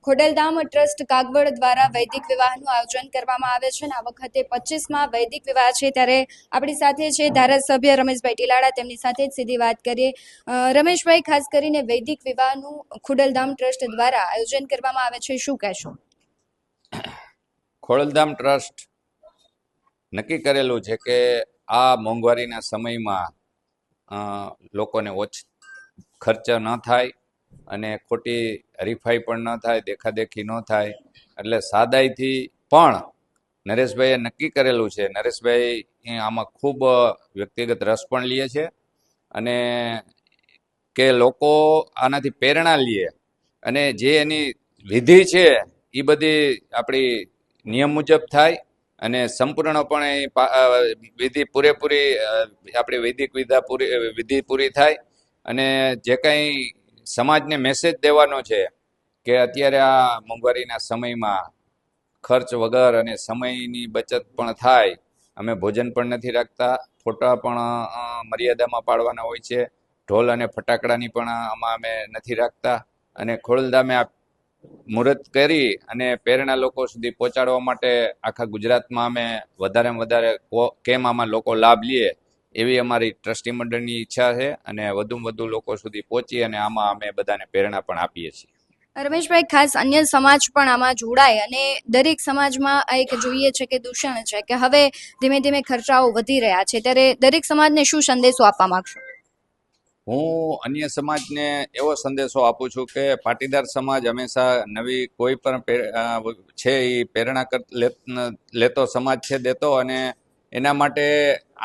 Khodaldham trust Kagvad દ્વારા વૈદિક વિવાહનું આયોજન કરવામાં આવે છે અને આ વખતે 25માં વૈદિક વિવાહ છે ત્યારે આપણી સાથે છે ધારાસભ્ય રમેશભાઈ ટીલાડા, તેમની સાથે જ સીધી વાત કરીએ। રમેશભાઈ, ખાસ કરીને વૈદિક વિવાહનું ખોડલધામ ટ્રસ્ટ દ્વારા આયોજન કરવામાં આવે છે, શું કહેશો? ખોડલધામ ટ્રસ્ટ નક્કી કરેલું છે કે આ મોંઘવારીના સમયમાં લોકોને ખર્ચ ન થાય અને ખોટી હરીફાઈ પણ ન થાય, દેખાદેખી ન થાય, એટલે સાદાઈથી પણ નરેશભાઈએ નક્કી કરેલું છે। નરેશભાઈ આમાં ખૂબ વ્યક્તિગત રસ પણ લે છે અને કે લોકો આનાથી પ્રેરણા લે અને જે એની વિધિ છે એ બધી આપણી નિયમ મુજબ થાય અને સંપૂર્ણપણે વિધિ પૂરેપૂરી આપણી વૈદિક વિધિ પૂરી થાય અને જે કંઈ સમાજને મેસેજ દેવાનો છે કે અત્યારે આ મોંઘવારીના સમયમાં ખર્ચ વગર અને સમયની બચત પણ થાય। અમે ભોજન પણ નથી રાખતા, ફોટા પણ મર્યાદામાં પાડવાના હોય છે, ઢોલ અને ફટાકડાની પણ આમાં અમે નથી રાખતા અને ખોડલધામે આ મુહૂર્ત કરી અને પ્રેરણા લોકો સુધી પહોંચાડવા માટે આખા ગુજરાતમાં અમે વધારેમાં વધારે કેમ આમાં લોકો લાભ લે એવી અમારી ટ્રસ્ટી મંડળની ઈચ્છા છે અને વધુમાં વધુ લોકો સુધી પહોંચી અને આમાં અમે બધાને પ્રેરણા પણ આપીએ છીએ। રમેશભાઈ, ખાસ અન્ય સમાજ પણ આમાં જોડાય અને દરેક સમાજમાં આ એક જોઈએ છે કે દૂષણ છે કે હવે ધીમે ધીમે ખર્ચાઓ વધી રહ્યા છે, ત્યારે દરેક સમાજને શું સંદેશો આપવા માંગશો? હું અન્ય સમાજને એવો સંદેશો આપું છું કે પાટીદાર સમાજ હંમેશા નવી કોઈ પણ છે એ પ્રેરણા લેતો સમાજ છે દેતો અને એના માટે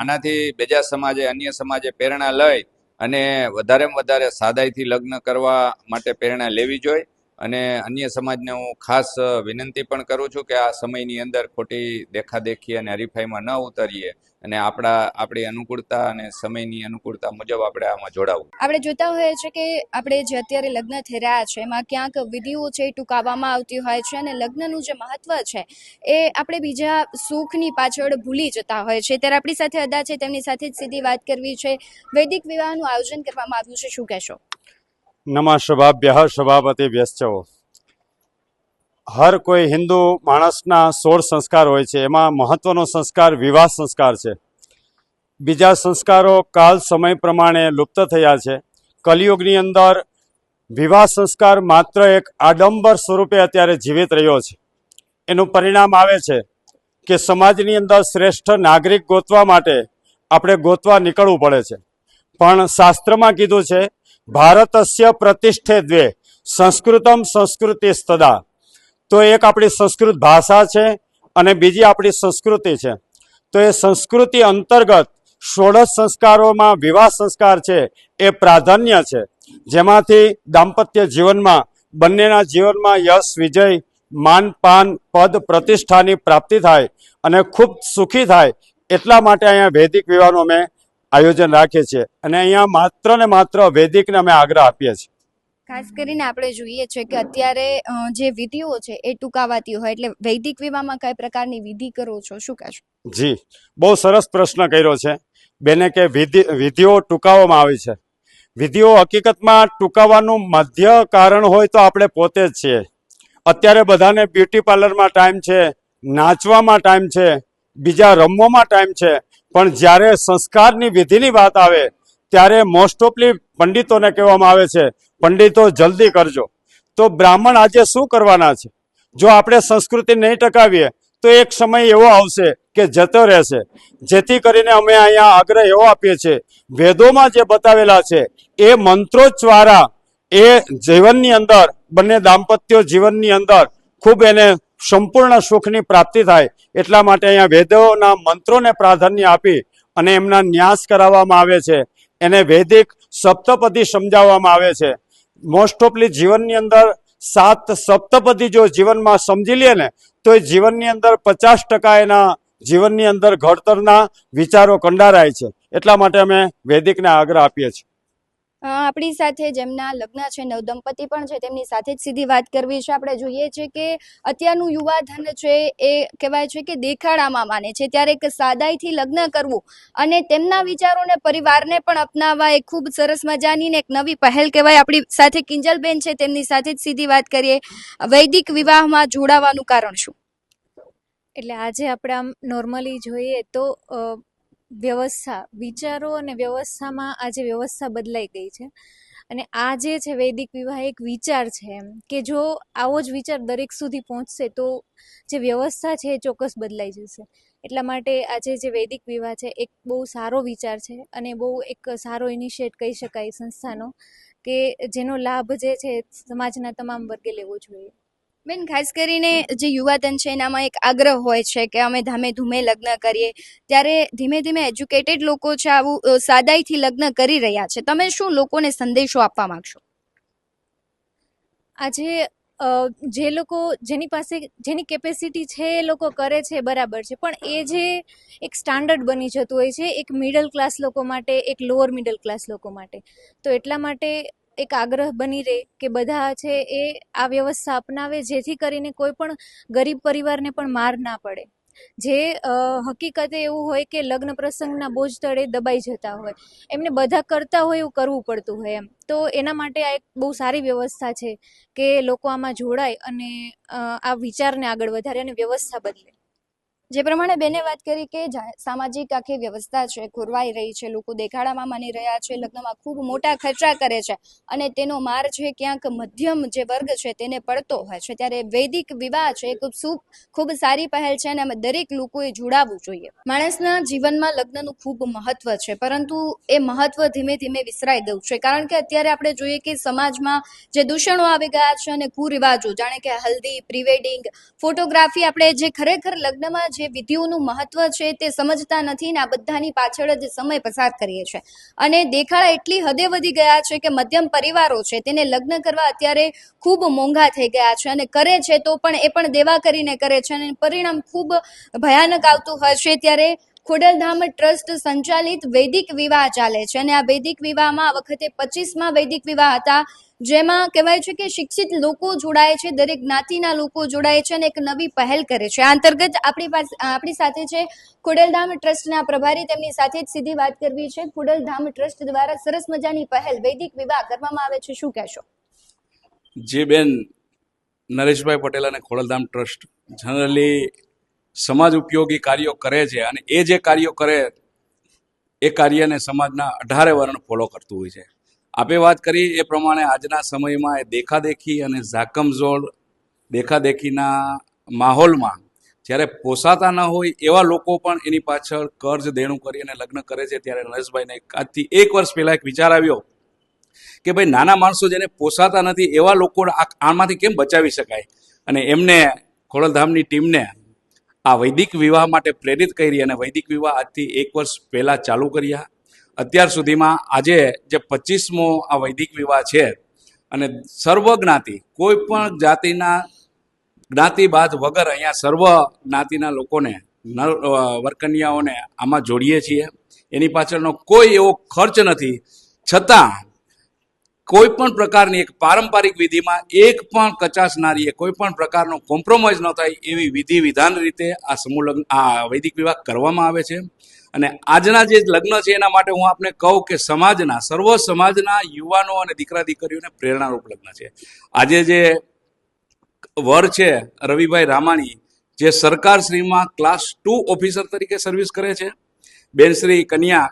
આનાથી બીજા સમાજે અન્ય સમાજે પ્રેરણા લઈ અને વધારેમાં વધારે સાદાઈથી લગ્ન કરવા માટે પ્રેરણા લેવી જોઈએ અને અન્ય સમાજને હું ખાસ વિનંતી પણ કરું છું કે આ સમયની અંદર ખોટી દેખાદેખી અને હરીફાઈમાં ન ઉતરીએ અને આપણી અનુકૂળતા અને સમયની અનુકૂળતા મુજબ આપણે આમાં જોડાવું। આપણે જોતા હોઈએ છીએ કે આપણે જે અત્યારે લગ્ન થઈ રહ્યા છે એમાં ક્યાંક વિધિઓ છે એ ટૂંકાવવામાં આવતી હોય છે અને લગ્નનું જે મહત્વ છે એ આપણે બીજા સુખની પાછળ ભૂલી જતા હોય છે, ત્યારે આપણી સાથે અદા છે, તેમની સાથે જ સીધી વાત કરવી છે। વૈદિક વિવાહનું આયોજન કરવામાં આવ્યું છે, શું કહેશો? નમઃ શુભાભ્યઃ શુભાપતિભ્યશ્ચ। હર કોઈ હિન્દુ માણસના 16 સંસ્કાર હોય છે, એમાં મહત્વનો સંસ્કાર વિવાહ સંસ્કાર છે। બીજા સંસ્કારો કાલ સમય પ્રમાણે લુપ્ત થયા છે। કલિયુગની અંદર વિવાહ સંસ્કાર માત્ર એક આડંબર સ્વરૂપે અત્યારે જીવિત રહ્યો છે। એનું પરિણામ આવે છે કે સમાજની અંદર શ્રેષ્ઠ નાગરિક ગોતવા માટે આપણે ગોતવા નીકળવું પડે છે, પણ શાસ્ત્રમાં કીધું છે ભારતસ્ય પ્રતિષ્ઠે દ્વે સંસ્કૃતમ સંસ્કૃતિસ્તદા। તો એક આપણી સંસ્કૃત ભાષા છે અને બીજી આપણી સંસ્કૃતિ છે। તો એ સંસ્કૃતિ અંતર્ગત 16 સંસ્કારોમાં વિવાહ સંસ્કાર છે એ પ્રાધાન્ય છે, જેમાંથી દાંપત્ય જીવનમાં બંનેના જીવનમાં યશ વિજય માન પાન પદ પ્રતિષ્ઠાની પ્રાપ્તિ થાય અને ખૂબ સુખી થાય, એટલા માટે અહીંયા વૈદિક વિવાહનું અમે આયોજન રાખીએ છીએ અને અહીંયા માત્ર ને માત્ર વૈદિકને અમે આગ્રહ આપીએ છીએ। ખાસ કરીને આપણે જોઈએ છે કે અત્યારે જે વિધિઓ છે એ ટૂંકાવાતી હોય, એટલે વૈદિક વિવાહમાં કઈ પ્રકારની વિધિ કરો છો, શું કહેશો? જી, બહુ સરસ પ્રશ્ન કર્યો છે બેને કે વિધિઓ ટૂંકાવવામાં આવી છે। વિધિઓ હકીકતમાં ટૂંકાવાનું મધ્ય કારણ હોય તો આપણે પોતે જ છીએ। અત્યારે બધાને બ્યુટી પાર્લરમાં ટાઈમ છે, નાચવામાં ટાઈમ છે, બીજા રમવામાં ટાઈમ છે, પણ જ્યારે સંસ્કારની વિધિની વાત આવે ત્યારે મોસ્ટ ઓફલી પંડિતોને કહેવામાં આવે છે પંડિતો જલ્દી કરજો। તો બ્રાહ્મણ આજે શું કરવાના છે? જો આપણે સંસ્કૃતિ નહીં ટકાવીએ તો એક સમય એવો આવશે કે જતો રહેશે, જેથી કરીને અમે અહીંયા આગ્રહ એવો આપીએ છીએ વેદોમાં જે બતાવેલા છે એ મંત્રોચ્ચારા એ જીવનની અંદર બંને દાંપત્યો જીવનની અંદર ખૂબ એને સંપૂર્ણ સુખની પ્રાપ્તિ થાય, એટલા માટે અહીંયા વેદોના મંત્રોને પ્રાધાન્ય આપી અને એમના ન્યાસ કરાવવામાં આવે છે। એને વૈદિક સપ્તપદી સમજાવવામાં આવે છે। મોસ્ટ ઓફલી જીવનની અંદર 7 સપ્તપદી જો જીવનમાં સમજી લે ને તો એ જીવનની અંદર 50% એના જીવનની અંદર ઘડતરના વિચારો કંડારાય છે, એટલા માટે અમે વૈદિકને આગ્રહ આપીએ છીએ। આપણી સાથે જેમના લગ્ન છે, નવદંપતિ પણ છે, તેમની સાથે જ સીધી વાત કરવી છે. આપણે જોઈએ છે કે અત્યારનું યુવાધન છે એ કહેવાય છે કે દેખાડામાં માને છે, ત્યારે એક સાદાઈથી લગ્ન કરવું અને તેમના વિચારોને પરિવારને પણ અપનાવવા એ ખૂબ સરસ મજાની ને એક નવી પહેલ કહેવાય. આપણી સાથે કિંજલબેન છે, તેમની સાથે જ સીધી વાત કરીએ. વૈદિક વિવાહમાં જોડાવાનું કારણ શું? એટલે આજે આપણે આમ નોર્મલી જોઈએ તો વ્યવસ્થા, વિચારો અને વ્યવસ્થામાં આજે વ્યવસ્થા બદલાઈ ગઈ છે. અને આ જે છે વૈદિક વિવાહ એક વિચાર છે, એમ કે જો આવો જ વિચાર દરેક સુધી પહોંચશે તો જે વ્યવસ્થા છે એ ચોક્કસ બદલાઈ જશે. એટલા માટે આજે જે વૈદિક વિવાહ છે એક બહુ સારો વિચાર છે અને બહુ એક સારો ઇનિશિયેટ કહી શકાય સંસ્થાનો, કે જેનો લાભ જે છે સમાજના તમામ વર્ગે લેવો જોઈએ. બેન, ખાસ કરીને જે યુવાધન છે એનામાં એક આગ્રહ હોય છે કે અમે ધામે ધૂમે લગ્ન કરીએ, ત્યારે ધીમે ધીમે એજ્યુકેટેડ લોકો છે આવું સાદાઈથી લગ્ન કરી રહ્યા છે. તમે શું લોકોને સંદેશો આપવા માંગશો? આજે જે લોકો જેની પાસે જેની કેપેસિટી છે એ લોકો કરે છે, બરાબર છે, પણ એ જે એક સ્ટાન્ડર્ડ બની જતું હોય છે એક મિડલ ક્લાસ લોકો માટે, એક લોઅર મિડલ ક્લાસ લોકો માટે. તો એટલા માટે એક આગ્રહ બની રહે કે બધા છે એ આ વ્યવસ્થા અપનાવે, જેથી કરીને કોઈ પણ ગરીબ પરિવારને પણ માર ના પડે. જે હકીકતે એવું હોય કે લગ્ન પ્રસંગના બોજ તળે દબાઈ જતા હોય, એમને બધા કરતા હોય એવું કરવું પડતું હોય એમ. તો એના માટે આ એક બહુ સારી વ્યવસ્થા છે કે લોકો આમાં જોડાય અને આ વિચારને આગળ વધારે અને વ્યવસ્થા બદલે. જે પ્રમાણે બેને વાત કરી કે સામાજિક આખી વ્યવસ્થા છે ખોરવાઈ રહી છે, લોકો દેખાડામાં માની રહ્યા છે, લગ્નમાં ખૂબ મોટા ખર્ચા કરે છે અને તેનો માર છે ક્યાંક મધ્યમ જે વર્ગ છે તેને પડતો હોય છે, ત્યારે વૈદિક વિવાહ છે ખૂબ સારી પહેલ છે અને અમે દરેક લોકોએ જોડાવવું જોઈએ. માણસના જીવનમાં લગ્નનું ખૂબ મહત્વ છે, પરંતુ એ મહત્વ ધીમે ધીમે વિસરાઈ ગયું છે, કારણ કે અત્યારે આપણે જોઈએ કે સમાજમાં જે દૂષણો આવી ગયા છે અને કુરિવાજો, જાણે કે હલ્દી, પ્રી વેડિંગ, ફોટોગ્રાફી, આપણે જે ખરેખર લગ્નમાં જે વિધિઓનું મહત્વ છે તે સમજતા નથી ને આ બધાની પાછળ જ સમય પસાર કરીએ છીએ. અને દેખાડા એટલી હદે વધી ગયા છે કે મધ્યમ પરિવારો છે તેને લગ્ન કરવા અત્યારે ખૂબ મોંઘા થઈ ગયા છે અને કરે છે તો પણ એ પણ દેવા કરીને કરે છે અને પરિણામ ખૂબ ભયાનક આવતું હોય છે. ત્યારે ખોડલધામ ટ્રસ્ટ સંચાલિત વૈદિક વિવાહ ચાલે છે અને આ વૈદિક વિવાહમાં આ વખતે 25મા વૈદિક વિવાહ હતા, જેમાં કહેવાય છે કે શિક્ષિત લોકો જોડાય છે, દરેક જ્ઞાતિના લોકો જોડાય છે અને એક નવી પહેલ કરે છે. આ અંતર્ગત આપણી સાથે છે ખોડલધામ ટ્રસ્ટના પ્રભારી, તેમની સાથે જ સીધી વાત કરવી છે. ખોડલધામ ટ્રસ્ટ દ્વારા સરસ મજાની પહેલ વૈદિક વિવાહ કરવામાં આવે છે, શું કહેશો? જે બેન, નરેશભાઈ પટેલ અને ખોડલધામ ટ્રસ્ટ જનરલી સમાજ ઉપયોગી કાર્યો કરે છે અને એ જે કાર્યો કરે એ કાર્યને સમાજના 18 વર્ણ ફોલો કરતું હોય છે. આપે વાત કરી એ પ્રમાણે આજના સમયમાં એ દેખાદેખી અને ઝાકમઝોળ દેખાદેખીના માહોલમાં જ્યારે પોસાતા ન હોય એવા લોકો પણ એની પાછળ કર્જ દેણું કરી અને લગ્ન કરે છે, ત્યારે નરેશભાઈને આજથી 1 વર્ષ પહેલા એક વિચાર આવ્યો કે ભાઈ નાના માણસો જેને પોસાતા નથી એવા લોકો આમાંથી કેમ બચાવી શકાય, અને એમને ખોડલધામની ટીમને આ વૈદિક વિવાહ માટે પ્રેરિત કરી અને વૈદિક વિવાહ આજથી 1 વર્ષ પહેલા ચાલુ કર્યા. અત્યાર સુધીમાં આજે જે 25મો આ વૈદિક વિવાહ છે અને સર્વ જ્ઞાતિ, કોઈ પણ જાતિના જ્ઞાતિબાદ વગર અહીંયા સર્વ જ્ઞાતિના લોકોને વરકન્યાઓને આમાં જોડીએ છીએ. એની પાછળનો કોઈ એવો ખર્ચ નથી, છતાં કોઈ પણ પ્રકારની એક પારંપરિક વિધિમાં એક પણ કચાશ ના રહીએ, કોઈ પણ પ્રકારનો કોમ્પ્રોમાઇઝ ન થાય એવી વિધિ વિધાન રીતે આ સમૂહ લગ્ન, આ વૈદિક વિવાહ કરવામાં આવે છે. અને આજના જે લગ્ન છે એના માટે હું આપને કહું કે સમાજના સર્વ સમાજના યુવાનો અને દીકરા દીકરીઓને પ્રેરણારૂપ લગ્ન છે. આજે જે વર છે રવિભાઈ રામાણી, જે સરકારશ્રીમાં ક્લાસ 2 ઓફિસર તરીકે સર્વિસ કરે છે. બેન શ્રી કન્યા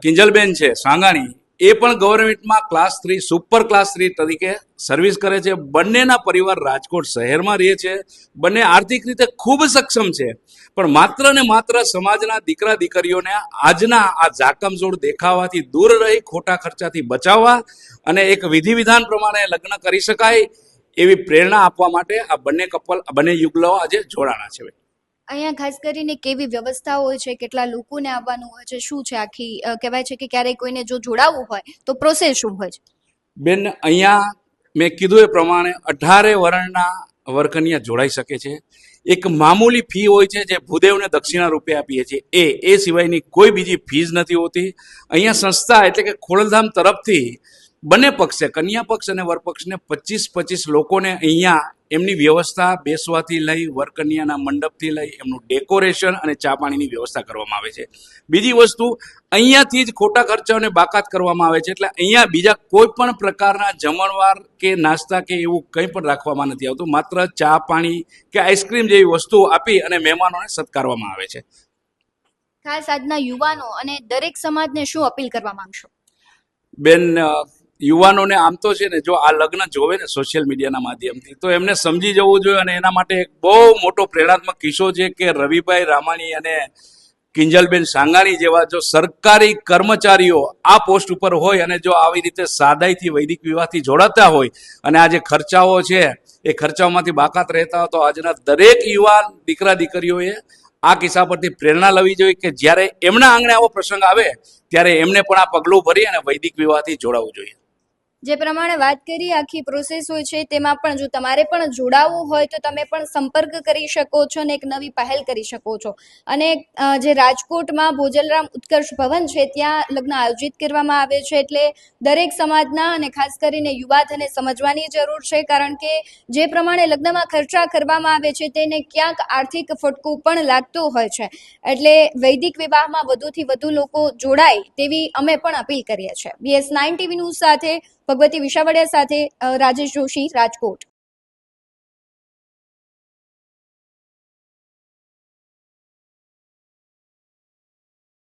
કિંજલબેન છે સાંગાણી, એ પણ ગવર્મેન્ટમાં ક્લાસ 3 સુપર ક્લાસ 3 તરીકે સર્વિસ કરે છે. બંનેના પરિવાર રાજકોટ શહેરમાં રહે છે, બંને આર્થિક રીતે ખૂબ સક્ષમ છે, પણ માત્ર ને માત્ર સમાજના દીકરા દીકરીઓને આજના આ ઝાકમઝોળ દેખાવાથી દૂર રહી ખોટા ખર્ચાથી બચાવવા અને એક વિધિ વિધાન પ્રમાણે લગ્ન કરી શકાય એવી પ્રેરણા આપવા માટે આ બંને યુગલો આજે જોડાણા છે. અહીંયા ખાસ કરીને કેવી વ્યવસ્થાઓ હોય છે, કેટલા લોકોને આવવાનું હોય છે, શું છે આખી કહેવાય છે કે ક્યારેક કોઈને જો જોડાવવું હોય તો પ્રોસેસ શું હોય છે? બેન, અહીંયા મેં કીધું એ પ્રમાણે 18 વર્ણના વરકન્યા જોડાઈ શકે છે. એક મામૂલી ફી હોય છે જે ભૂદેવને દક્ષિણા રૂપે આપીએ છીએ એ સિવાયની કોઈ બીજી ફીઝ નથી હોતી. અહીંયા સંસ્થા એટલે કે ખોડલધામ તરફથી બંને પક્ષે કન્યા પક્ષ અને વરપક્ષને 25 લોકોને અહીંયા એમની વ્યવસ્થા બેસવાથી લઈ વરકન્યાના મંડપથી લઈ એમનું ડેકોરેશન અને ચા પાણીની વ્યવસ્થા કરવામાં આવે છે. બીજી વસ્તુ અહીંયાથી જ ખોટા ખર્ચાઓને બાકાત કરવામાં આવે છે, એટલે અહીંયા બીજા કોઈ પણ પ્રકારના જમણવાર કે નાસ્તા કે એવું કંઈ પણ રાખવામાં નથી આવતું. માત્ર ચા પાણી કે આઈસ્ક્રીમ જેવી વસ્તુઓ આપી અને મહેમાનોને સત્કારવામાં આવે છે. ખાસ આજના યુવાનો અને દરેક સમાજને શું અપીલ કરવા માંગશો? બેન, યુવાનોને આમ તો છે ને, જો આ લગ્ન જોવે ને સોશિયલ મીડિયાના માધ્યમથી તો એમને સમજી જવું જોઈએ, અને એના માટે એક બહુ મોટો પ્રેરણાત્મક કિસ્સો છે કે રવિભાઈ રામાણી અને કિંજલબેન સાંગાણી જેવા જો સરકારી કર્મચારીઓ આ પોસ્ટ ઉપર હોય અને જો આવી રીતે સાદાઈથી વૈદિક વિવાહથી જોડાતા હોય અને આ જે ખર્ચાઓ છે એ ખર્ચાઓમાંથી બાકાત રહેતા હોય, તો આજના દરેક યુવાન દીકરા દીકરીઓએ આ કિસ્સા પરથી પ્રેરણા લેવી જોઈએ કે જ્યારે એમના આંગણે આવો પ્રસંગ આવે ત્યારે એમને પણ આ પગલું ભરી અને વૈદિક વિવાહથી જોડાવવું જોઈએ. જે પ્રમાણે વાત કરી આખી પ્રોસેસ હોય છે તેમાં પણ જો તમારે પણ જોડાવવું હોય તો તમે પણ સંપર્ક કરી શકો છો અને એક નવી પહેલ કરી શકો છો. અને જે રાજકોટમાં ભોજલરામ ઉત્કર્ષ ભવન છે ત્યાં લગ્ન આયોજિત કરવામાં આવે છે, એટલે દરેક સમાજના અને ખાસ કરીને યુવાધને સમજવાની જરૂર છે, કારણ કે જે પ્રમાણે લગ્નમાં ખર્ચા કરવામાં આવે છે તેને ક્યાંક આર્થિક ફટકો પણ લાગતો હોય છે. એટલે વૈદિક વિવાહમાં વધુથી વધુ લોકો જોડાય તેવી અમે પણ અપીલ કરીએ છીએ. BS9 TV ન્યૂઝ સાથે ભગવતી વિશાવડિયા સાથે રાજેશ જોશી, રાજકોટ.